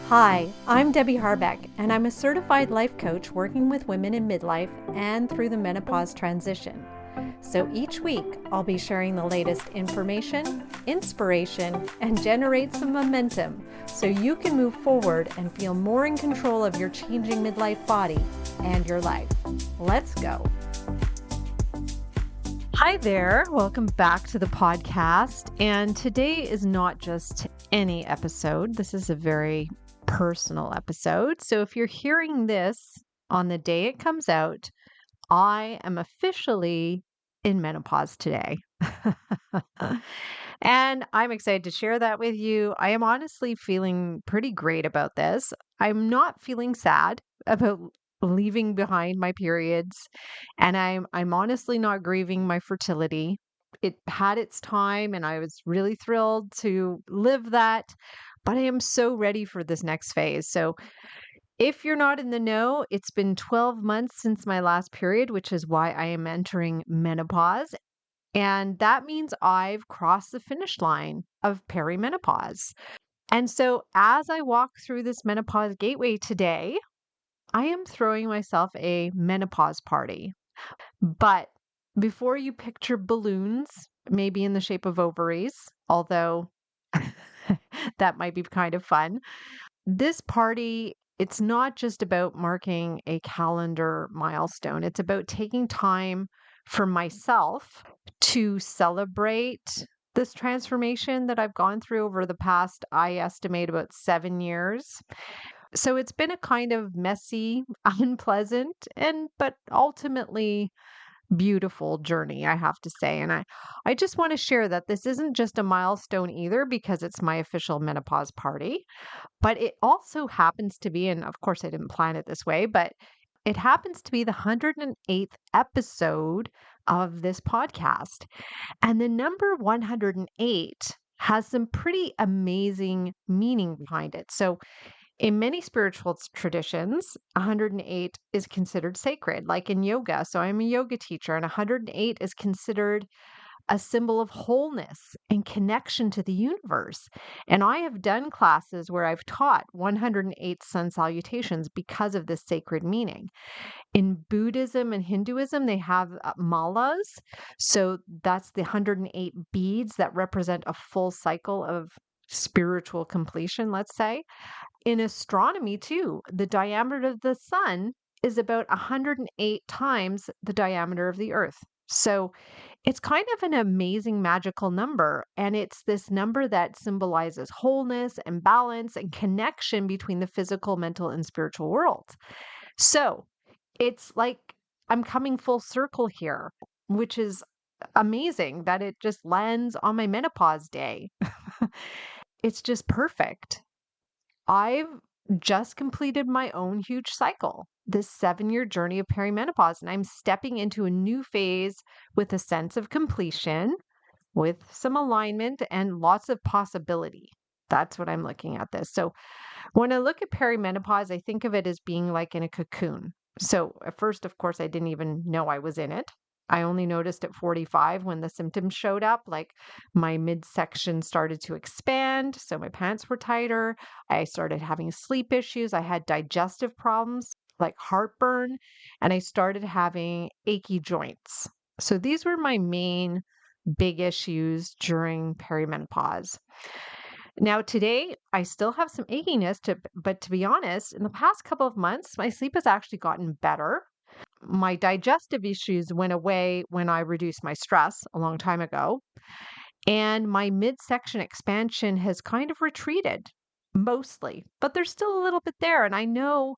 Hi, I'm Debbie Harbeck, and I'm a certified life coach working with women in midlife and through the menopause transition. So each week, I'll be sharing the latest information, inspiration, and generate some momentum so you can move forward and feel more in control of your changing midlife body and your life. Let's go. Hi there. Welcome back to the podcast. And today is not just any episode. This is a very personal episode. So if you're hearing this on the day it comes out, I am officially in menopause today. And I'm excited to share that with you. I am honestly feeling pretty great about this. I'm not feeling sad about leaving behind my periods, and I'm honestly not grieving my fertility. It had its time and I was really thrilled to live that, but I am so ready for this next phase. So if you're not in the know, it's been 12 months since my last period, which is why I am entering menopause. And that means I've crossed the finish line of perimenopause. And so as I walk through this menopause gateway today, I am throwing myself a menopause party. But before you picture balloons, maybe in the shape of ovaries, although that might be kind of fun, this party, it's not just about marking a calendar milestone. It's about taking time for myself to celebrate this transformation that I've gone through over the past, I estimate, about 7 years. So it's been a kind of messy, unpleasant, but ultimately beautiful journey, I have to say. And I just want to share that this isn't just a milestone either because it's my official menopause party, but it also happens to be, and of course I didn't plan it this way, but it happens to be the 108th episode of this podcast. And the number 108 has some pretty amazing meaning behind it. So in many spiritual traditions, 108 is considered sacred, like in yoga. So I'm a yoga teacher, and 108 is considered a symbol of wholeness and connection to the universe. And I have done classes where I've taught 108 sun salutations because of this sacred meaning. In Buddhism and Hinduism, they have malas. So that's the 108 beads that represent a full cycle of spiritual completion, let's say. In astronomy, too, the diameter of the sun is about 108 times the diameter of the earth. So it's kind of an amazing magical number. And it's this number that symbolizes wholeness and balance and connection between the physical, mental, and spiritual worlds. So it's like I'm coming full circle here, which is amazing that it just lands on my menopause day. It's just perfect. I've just completed my own huge cycle, this 7-year journey of perimenopause, and I'm stepping into a new phase with a sense of completion, with some alignment and lots of possibility. That's what I'm looking at this. So when I look at perimenopause, I think of it as being like in a cocoon. So at first, of course, I didn't even know I was in it. I only noticed at 45 when the symptoms showed up, like my midsection started to expand. So my pants were tighter. I started having sleep issues. I had digestive problems like heartburn, and I started having achy joints. So these were my main big issues during perimenopause. Now, today, I still have some achiness, but to be honest, in the past couple of months, my sleep has actually gotten better. My digestive issues went away when I reduced my stress a long time ago. And my midsection expansion has kind of retreated mostly, but there's still a little bit there. And I know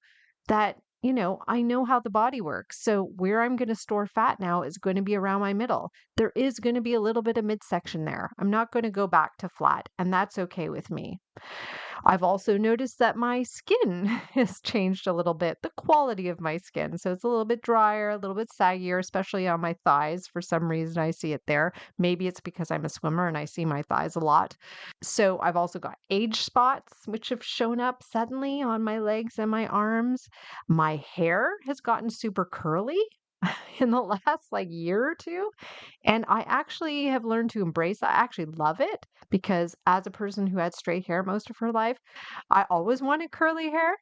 that, I know how the body works. So where I'm going to store fat now is going to be around my middle. There is going to be a little bit of midsection there. I'm not going to go back to flat, and that's okay with me. I've also noticed that my skin has changed a little bit, the quality of my skin. So it's a little bit drier, a little bit saggier, especially on my thighs. For some reason, I see it there. Maybe it's because I'm a swimmer and I see my thighs a lot. So I've also got age spots, which have shown up suddenly on my legs and my arms. My hair has gotten super curly. in the last like year or two. And I actually have learned to embrace that. I actually love it because as a person who had straight hair most of her life, I always wanted curly hair.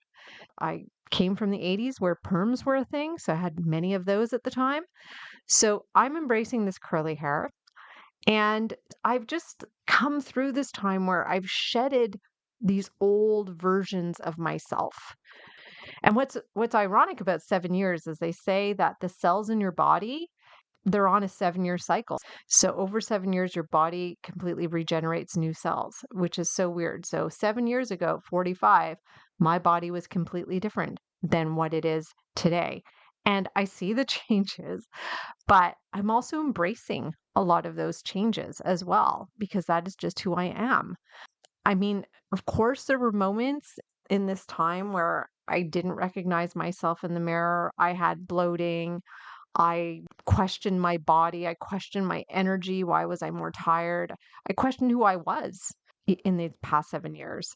I came from the 80s where perms were a thing, so I had many of those at the time. So I'm embracing this curly hair. And I've just come through this time where I've shedded these old versions of myself. And what's ironic about 7 years is they say that the cells in your body, they're on a 7-year cycle. So over 7 years, your body completely regenerates new cells, which is so weird. So 7 years ago, 45, my body was completely different than what it is today. And I see the changes, but I'm also embracing a lot of those changes as well, because that is just who I am. I mean, of course, there were moments in this time where I didn't recognize myself in the mirror. I had bloating. I questioned my body. I questioned my energy. Why was I more tired? I questioned who I was in the past 7 years.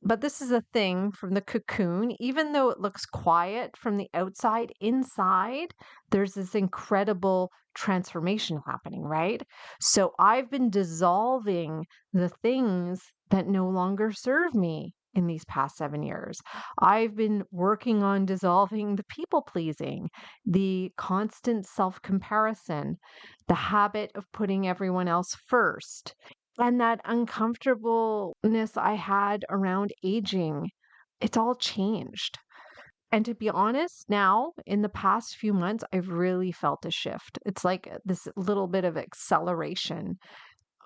But this is a thing from the cocoon. Even though it looks quiet from the outside, inside, there's this incredible transformation happening, right? So I've been dissolving the things that no longer serve me in these past 7 years. I've been working on dissolving the people pleasing, the constant self comparison, the habit of putting everyone else first, and that uncomfortableness I had around aging. It's all changed. And to be honest, now in the past few months, I've really felt a shift. It's like this little bit of acceleration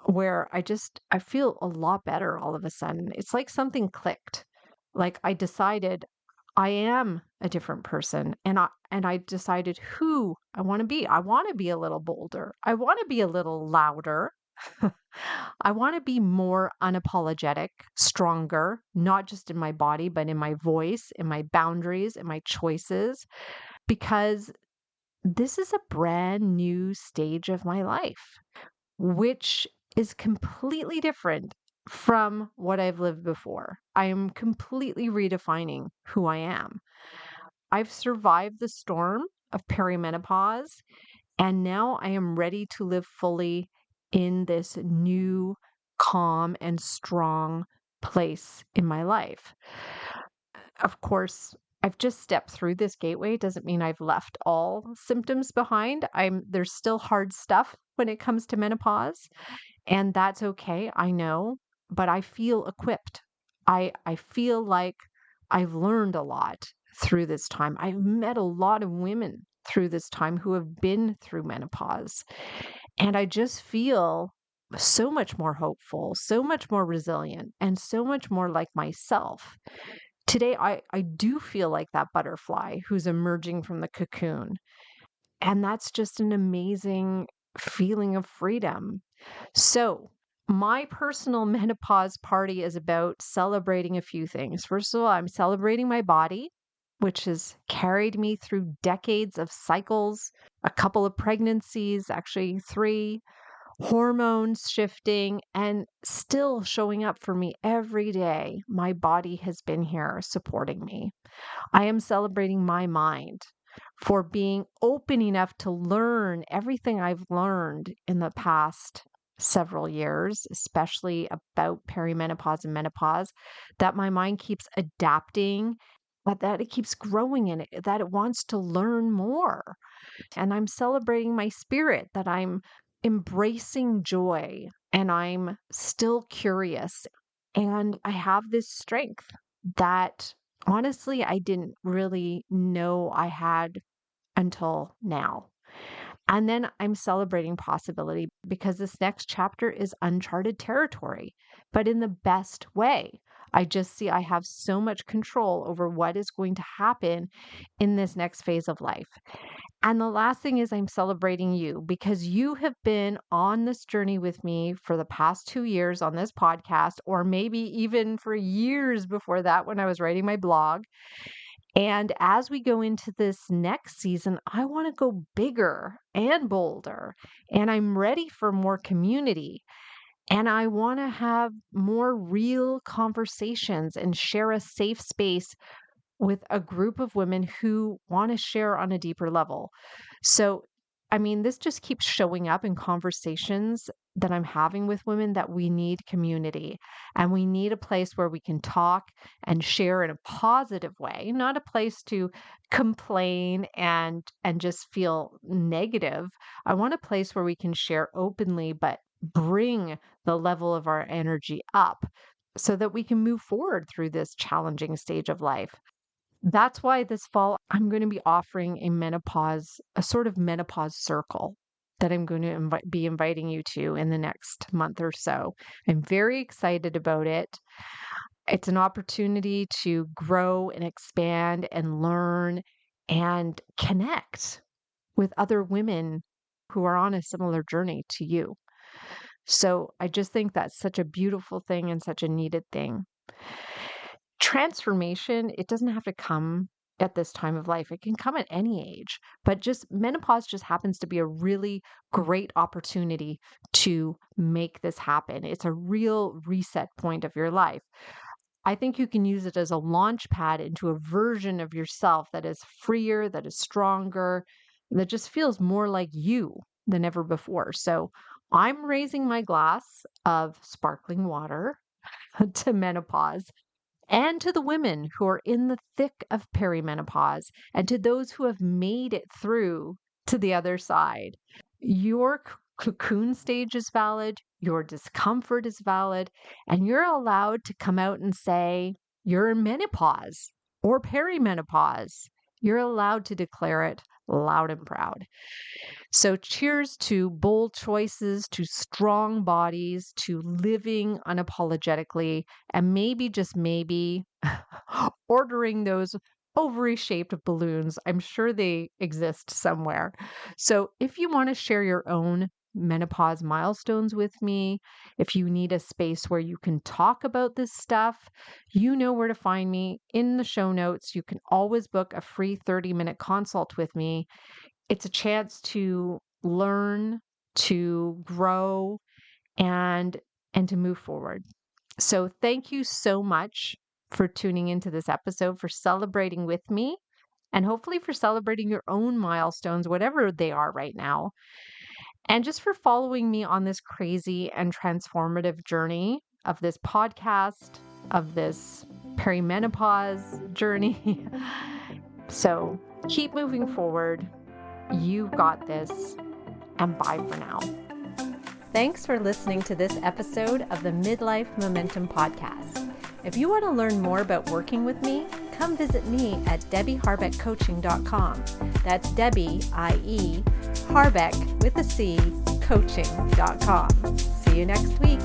where I feel a lot better all of a sudden. It's like something clicked. Like I decided I am a different person, and I decided who I want to be. I want to be a little bolder. I want to be a little louder. I want to be more unapologetic, stronger, not just in my body, but in my voice, in my boundaries, in my choices, because this is a brand new stage of my life, which is completely different from what I've lived before. I am completely redefining who I am. I've survived the storm of perimenopause, and now I am ready to live fully in this new, calm, and strong place in my life. Of course, I've just stepped through this gateway. Doesn't mean I've left all symptoms behind. There's still hard stuff when it comes to menopause, and that's okay. I know, but I feel equipped. I feel like I've learned a lot through this time. I've met a lot of women through this time who have been through menopause. And I just feel so much more hopeful, so much more resilient, and so much more like myself. Today, I do feel like that butterfly who's emerging from the cocoon. And that's just an amazing feeling of freedom. So, my personal menopause party is about celebrating a few things. First of all, I'm celebrating my body, which has carried me through decades of cycles, a couple of pregnancies, actually three, hormones shifting, and still showing up for me every day. My body has been here supporting me. I am celebrating my mind for being open enough to learn everything I've learned in the past several years, especially about perimenopause and menopause, that my mind keeps adapting, but that it keeps growing in it, that it wants to learn more. And I'm celebrating my spirit, that I'm embracing joy and I'm still curious. And I have this strength that honestly I didn't really know I had until now. And then I'm celebrating possibility because this next chapter is uncharted territory, but in the best way. I just see I have so much control over what is going to happen in this next phase of life. And the last thing is I'm celebrating you because you have been on this journey with me for the past 2 years on this podcast, or maybe even for years before that when I was writing my blog. And as we go into this next season, I want to go bigger and bolder. And I'm ready for more community. And I want to have more real conversations and share a safe space with a group of women who want to share on a deeper level. So, I mean, this just keeps showing up in conversations that I'm having with women that we need community and we need a place where we can talk and share in a positive way, not a place to complain and just feel negative. I want a place where we can share openly but bring the level of our energy up so that we can move forward through this challenging stage of life. That's why this fall I'm going to be offering a sort of menopause circle that I'm going to be inviting you to in the next month or so. I'm very excited about it. It's an opportunity to grow and expand and learn and connect with other women who are on a similar journey to you. So I just think that's such a beautiful thing and such a needed thing. Transformation, it doesn't have to come at this time of life. It can come at any age, but just menopause just happens to be a really great opportunity to make this happen. It's a real reset point of your life. I think you can use it as a launch pad into a version of yourself that is freer, that is stronger, that just feels more like you than ever before. So I'm raising my glass of sparkling water to menopause and to the women who are in the thick of perimenopause, and to those who have made it through to the other side. Your cocoon stage is valid, your discomfort is valid, and you're allowed to come out and say you're in menopause or perimenopause. You're allowed to declare it loud and proud. So, cheers to bold choices, to strong bodies, to living unapologetically, and maybe, just maybe, ordering those ovary shaped balloons. I'm sure they exist somewhere. So, if you want to share your own menopause milestones with me, if you need a space where you can talk about this stuff, you know where to find me in the show notes. You can always book a free 30-minute consult with me. It's a chance to learn, to grow, and to move forward. So thank you so much for tuning into this episode, for celebrating with me, and hopefully for celebrating your own milestones, whatever they are right now. And just for following me on this crazy and transformative journey of this podcast, of this perimenopause journey. So keep moving forward. You've got this, and bye for now. Thanks for listening to this episode of the Midlife Momentum Podcast. If you want to learn more about working with me, come visit me at DebbieHarbeckCoaching.com. That's Debbie, I-E, Harbeck with a C, coaching.com. See you next week.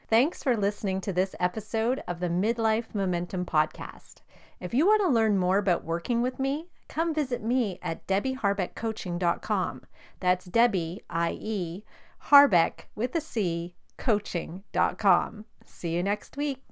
Thanks for listening to this episode of the Midlife Momentum Podcast. If you want to learn more about working with me, come visit me at debbieharbeckcoaching.com. That's Debbie, I-E, Harbeck with a C, coaching.com. See you next week.